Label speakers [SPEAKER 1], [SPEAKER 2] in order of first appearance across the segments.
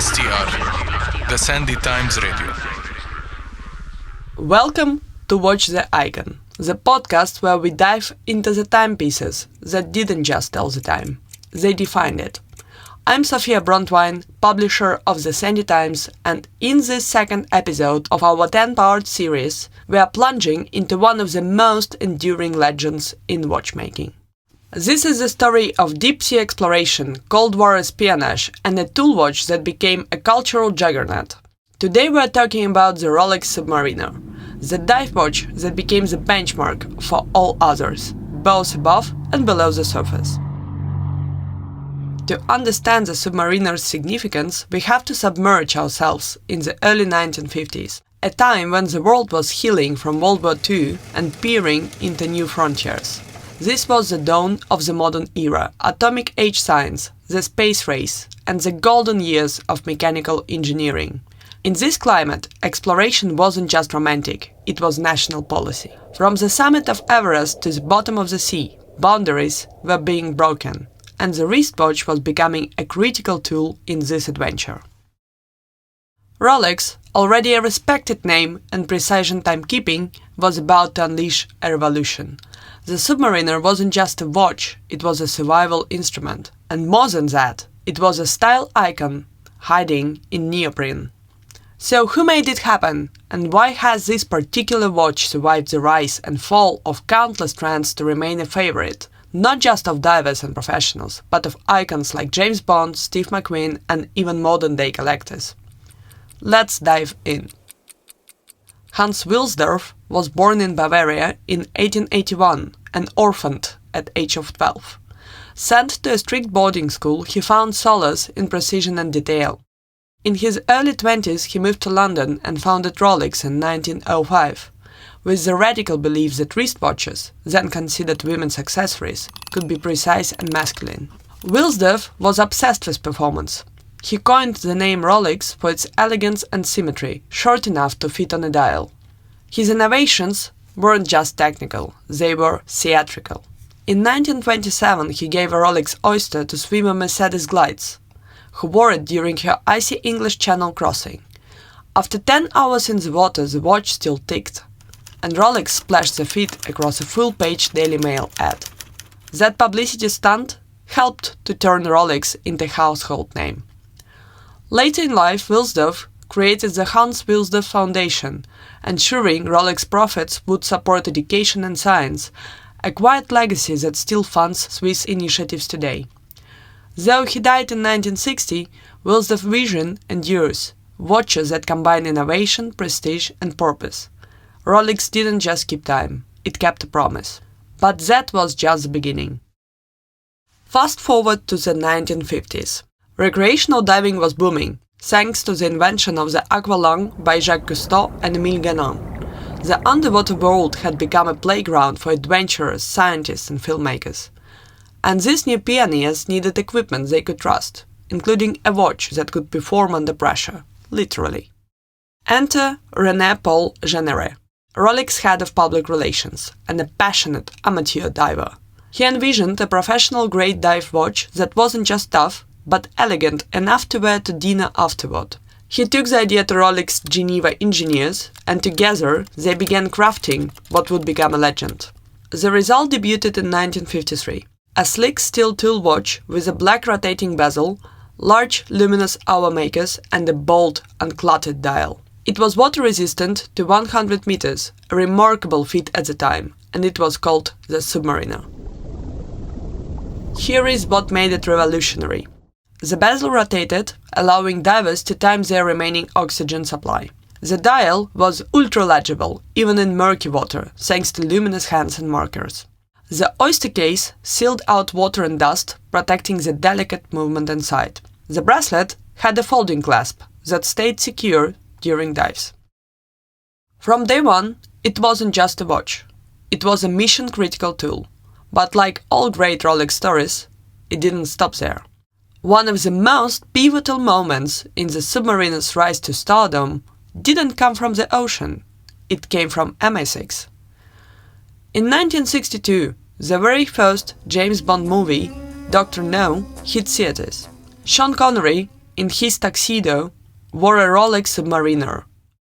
[SPEAKER 1] STR, the Sandy Times Radio.
[SPEAKER 2] Welcome to Watch the Icon, the podcast where we dive into the timepieces that didn't just tell the time, they defined it. I'm Sofia Brontwine, publisher of the Sandy Times, and in this second episode of our 10-part series, we are plunging into one of the most enduring legends in watchmaking. This is the story of deep-sea exploration, Cold War espionage, and a tool watch that became a cultural juggernaut. Today we are talking about the Rolex Submariner, the dive watch that became the benchmark for all others, both above and below the surface. To understand the Submariner's significance, we have to submerge ourselves in the early 1950s, a time when the world was healing from World War II and peering into new frontiers. This was the dawn of the modern era, atomic age science, the space race, and the golden years of mechanical engineering. In this climate, exploration wasn't just romantic, it was national policy. From the summit of Everest to the bottom of the sea, boundaries were being broken, and the wristwatch was becoming a critical tool in this adventure. Rolex, already a respected name in precision timekeeping, was about to unleash a revolution. The Submariner wasn't just a watch, it was a survival instrument. And more than that, it was a style icon hiding in neoprene. So who made it happen, and why has this particular watch survived the rise and fall of countless trends to remain a favorite, not just of divers and professionals, but of icons like James Bond, Steve McQueen, and even modern-day collectors? Let's dive in. Hans Wilsdorf was born in Bavaria in 1881 and orphaned at age of 12. Sent to a strict boarding school, he found solace in precision and detail. In his early 20s, he moved to London and founded Rolex in 1905, with the radical belief that wristwatches, then considered women's accessories, could be precise and masculine. Wilsdorf was obsessed with performance. He coined the name Rolex for its elegance and symmetry, short enough to fit on a dial. His innovations weren't just technical, they were theatrical. In 1927, he gave a Rolex Oyster to swimmer Mercedes Glides, who wore it during her icy English Channel crossing. After 10 hours in the water, the watch still ticked, and Rolex splashed the feat across a full-page Daily Mail ad. That publicity stunt helped to turn Rolex into a household name. Later in life, Wilsdorf created the Hans Wilsdorf Foundation, ensuring Rolex profits would support education and science, a quiet legacy that still funds Swiss initiatives today. Though he died in 1960, Wilsdorf's vision endures, watches that combine innovation, prestige, and purpose. Rolex didn't just keep time, it kept a promise. But that was just the beginning. Fast forward to the 1950s. Recreational diving was booming, thanks to the invention of the aqualung by Jacques Cousteau and Émile Ganin. The underwater world had become a playground for adventurers, scientists, and filmmakers. And these new pioneers needed equipment they could trust, including a watch that could perform under pressure, literally. Enter René Paul Jeanneret, Rolex head of public relations, and a passionate amateur diver. He envisioned a professional-grade dive watch that wasn't just tough, but elegant enough to wear to dinner afterward. He took the idea to Rolex Geneva engineers, and together they began crafting what would become a legend. The result debuted in 1953. A sleek steel tool watch with a black rotating bezel, large luminous hour makers, and a bold, uncluttered dial. It was water-resistant to 100 meters, a remarkable feat at the time, and it was called the Submariner. Here is what made it revolutionary. The bezel rotated, allowing divers to time their remaining oxygen supply. The dial was ultra-legible, even in murky water, thanks to luminous hands and markers. The oyster case sealed out water and dust, protecting the delicate movement inside. The bracelet had a folding clasp that stayed secure during dives. From day one, it wasn't just a watch. It was a mission-critical tool. But like all great Rolex stories, it didn't stop there. One of the most pivotal moments in the Submariner's rise to stardom didn't come from the ocean, it came from MI6. In 1962, the very first James Bond movie, Dr. No, hit theaters. Sean Connery, in his tuxedo, wore a Rolex Submariner,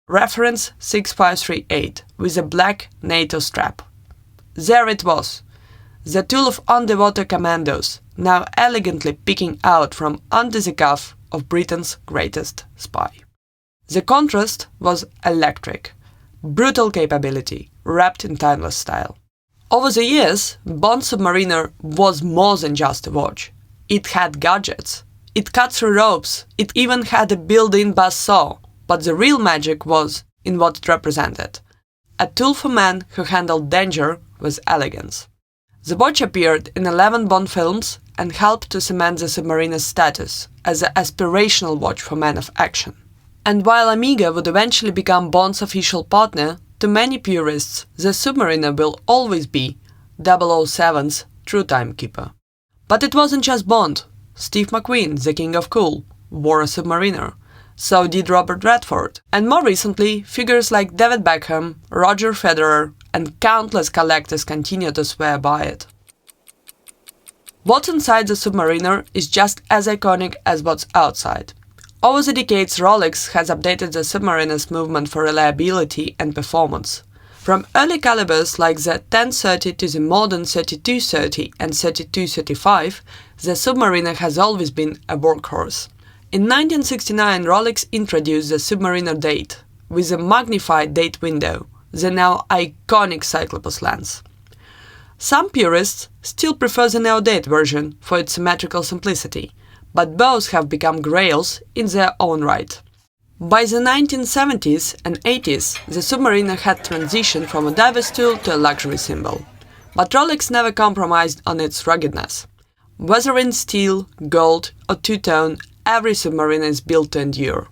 [SPEAKER 2] reference 6538, with a black NATO strap. There it was, the tool of underwater commandos, now elegantly peeking out from under the cuff of Britain's greatest spy. The contrast was electric, brutal capability, wrapped in timeless style. Over the years, Bond's Submariner was more than just a watch. It had gadgets. It cut through ropes. It even had a built-in buzz saw. But the real magic was in what it represented. A tool for men who handled danger with elegance. The watch appeared in 11 Bond films and helped to cement the Submariner's status as an aspirational watch for men of action. And while Omega would eventually become Bond's official partner, to many purists, the Submariner will always be 007's true timekeeper. But it wasn't just Bond. Steve McQueen, the king of cool, wore a Submariner. So did Robert Redford. And more recently, figures like David Beckham, Roger Federer, and countless collectors continue to swear by it. What's inside the Submariner is just as iconic as what's outside. Over the decades, Rolex has updated the Submariner's movement for reliability and performance. From early calibers like the 1030 to the modern 3230 and 3235, the Submariner has always been a workhorse. In 1969, Rolex introduced the Submariner date, with a magnified date window, the now iconic Cyclopus lens. Some purists still prefer the neo-date version for its symmetrical simplicity, but both have become grails in their own right. By the 1970s and 80s, the Submariner had transitioned from a diver's tool to a luxury symbol. But Rolex never compromised on its ruggedness. Whether in steel, gold or two-tone, every Submariner is built to endure.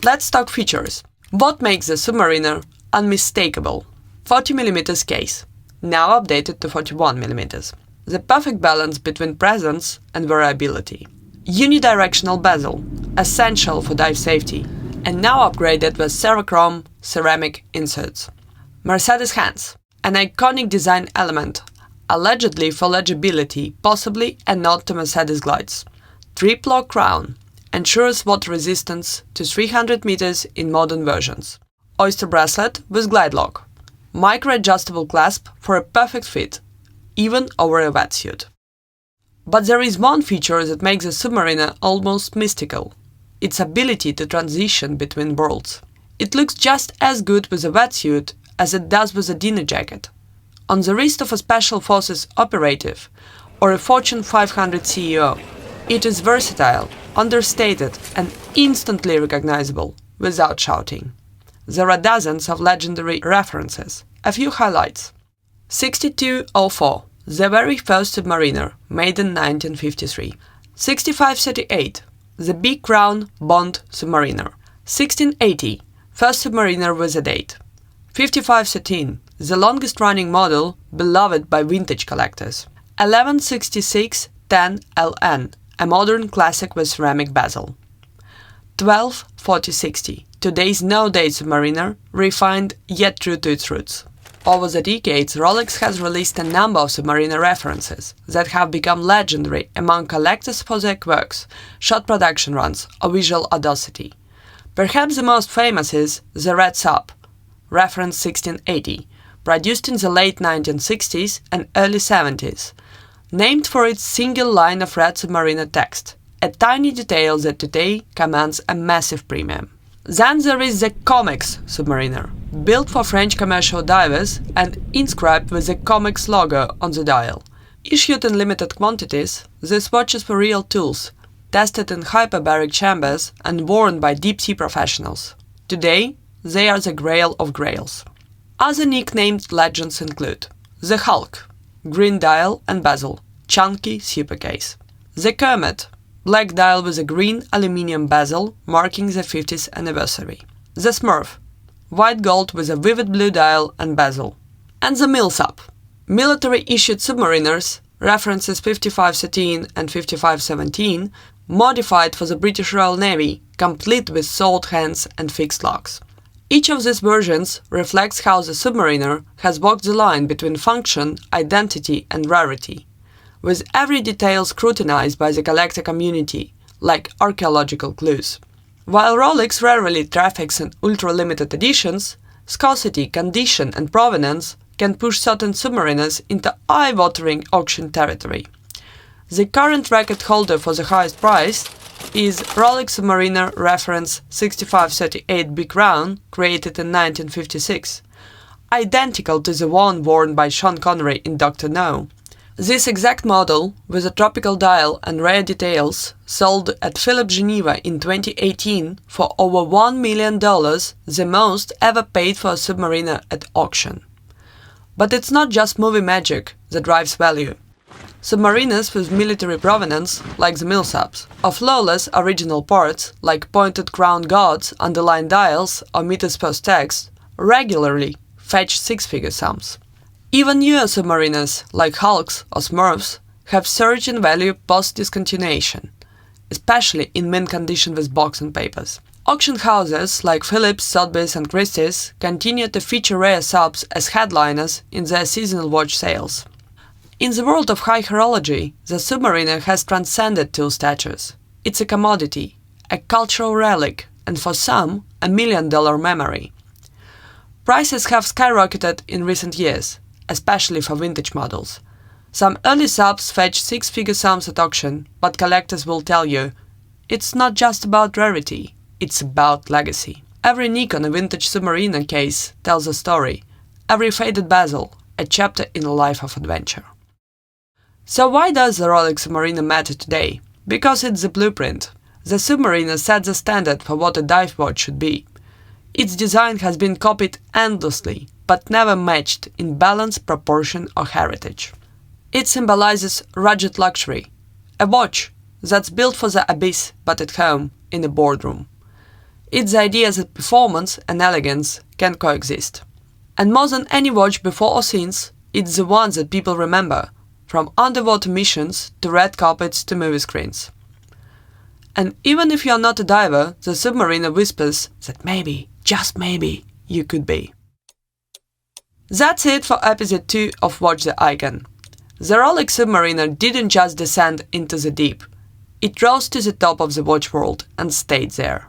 [SPEAKER 2] Let's talk features. What makes the Submariner unmistakable? 40mm case, now updated to 41mm. The perfect balance between presence and variability. Unidirectional bezel, essential for dive safety, and now upgraded with Cerachrome ceramic inserts. Mercedes hands, an iconic design element, allegedly for legibility, possibly a nod to Mercedes glides. Trip-lock crown, ensures water resistance to 300 meters in modern versions. Oyster bracelet with glide lock. Micro-adjustable clasp for a perfect fit, even over a wetsuit. But there is one feature that makes the Submariner almost mystical. Its ability to transition between worlds. It looks just as good with a wetsuit as it does with a dinner jacket. On the wrist of a Special Forces operative or a Fortune 500 CEO, it is versatile, understated and instantly recognizable without shouting. There are dozens of legendary references. A few highlights. 6204, the very first Submariner, made in 1953. 6538, the Big Crown Bond Submariner. 1680, first Submariner with a date. 5513, the longest-running model beloved by vintage collectors. 1166 10LN, a modern classic with ceramic bezel. 124060, today's no-date Submariner, refined yet true to its roots. Over the decades, Rolex has released a number of Submariner references that have become legendary among collectors for their quirks, short production runs, or visual audacity. Perhaps the most famous is the Red Sub, reference 1680, produced in the late 1960s and early 70s, named for its single line of red Submariner text, a tiny detail that today commands a massive premium. Then there is the Comex Submariner, built for French commercial divers and inscribed with the Comex logo on the dial. Issued in limited quantities, these watches were real tools, tested in hyperbaric chambers and worn by deep-sea professionals. Today, they are the grail of grails. Other nicknamed legends include the Hulk, green dial and bezel, chunky supercase. The Kermit, black dial with a green aluminium bezel marking the 50th anniversary. The Smurf, white gold with a vivid blue dial and bezel. And the Millsap, military-issued submariners, references 5513 and 5517, modified for the British Royal Navy, complete with salt hands and fixed locks. Each of these versions reflects how the Submariner has walked the line between function, identity and rarity. with every detail scrutinized by the collector community, like archaeological clues. While Rolex rarely traffics in ultra-limited editions, scarcity, condition, and provenance can push certain submariners into eye-watering auction territory. The current record holder for the highest price is Rolex Submariner reference 6538 Big Round, created in 1956, identical to the one worn by Sean Connery in Dr. No. This exact model, with a tropical dial and rare details, sold at Philips Geneva in 2018 for over $1 million, the most ever paid for a submariner at auction. But it's not just movie magic that drives value. Submariners with military provenance, like the Millsaps, or flawless original parts, like pointed crown guards, underlined dials, or meters post text, regularly fetch six-figure sums. Even newer submariners, like Hulks or Smurfs, have surged in value post-discontinuation, especially in mint condition with box and papers. Auction houses like Phillips, Sotheby's and Christie's continue to feature rare subs as headliners in their seasonal watch sales. In the world of high horology, the Submariner has transcended tool status. It's a commodity, a cultural relic, and for some, a $1 million memory. Prices have skyrocketed in recent years, especially for vintage models. Some early subs fetch six-figure sums at auction, but collectors will tell you, it's not just about rarity, it's about legacy. Every nick on a vintage Submariner case tells a story, every faded bezel, a chapter in a life of adventure. So why does the Rolex Submariner matter today? Because it's the blueprint. The Submariner sets the standard for what a dive watch should be. Its design has been copied endlessly, but never matched in balance, proportion or heritage. It symbolizes rugged luxury, a watch that's built for the abyss but at home in a boardroom. It's the idea that performance and elegance can coexist. And more than any watch before or since, it's the one that people remember, from underwater missions to red carpets to movie screens. And even if you're not a diver, the Submariner whispers that maybe, just maybe, you could be. That's it for episode 2 of Watch the Icon. The Rolex Submariner didn't just descend into the deep. It rose to the top of the watch world and stayed there.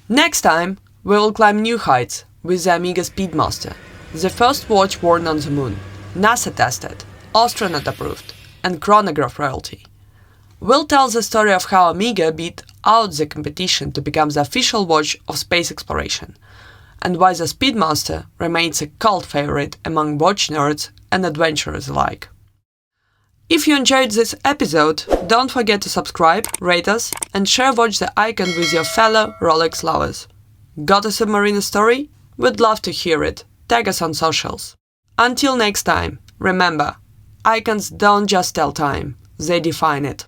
[SPEAKER 2] Next time, we will climb new heights with the Omega Speedmaster, the first watch worn on the moon, NASA tested, astronaut approved, and chronograph royalty. We'll tell the story of how Omega beat out the competition to become the official watch of space exploration, and why the Speedmaster remains a cult favorite among watch nerds and adventurers alike. If you enjoyed this episode, don't forget to subscribe, rate us, and share Watch the Icon with your fellow Rolex lovers. Got a Submariner story? We'd love to hear it. Tag us on socials. Until next time, remember, icons don't just tell time, they define it.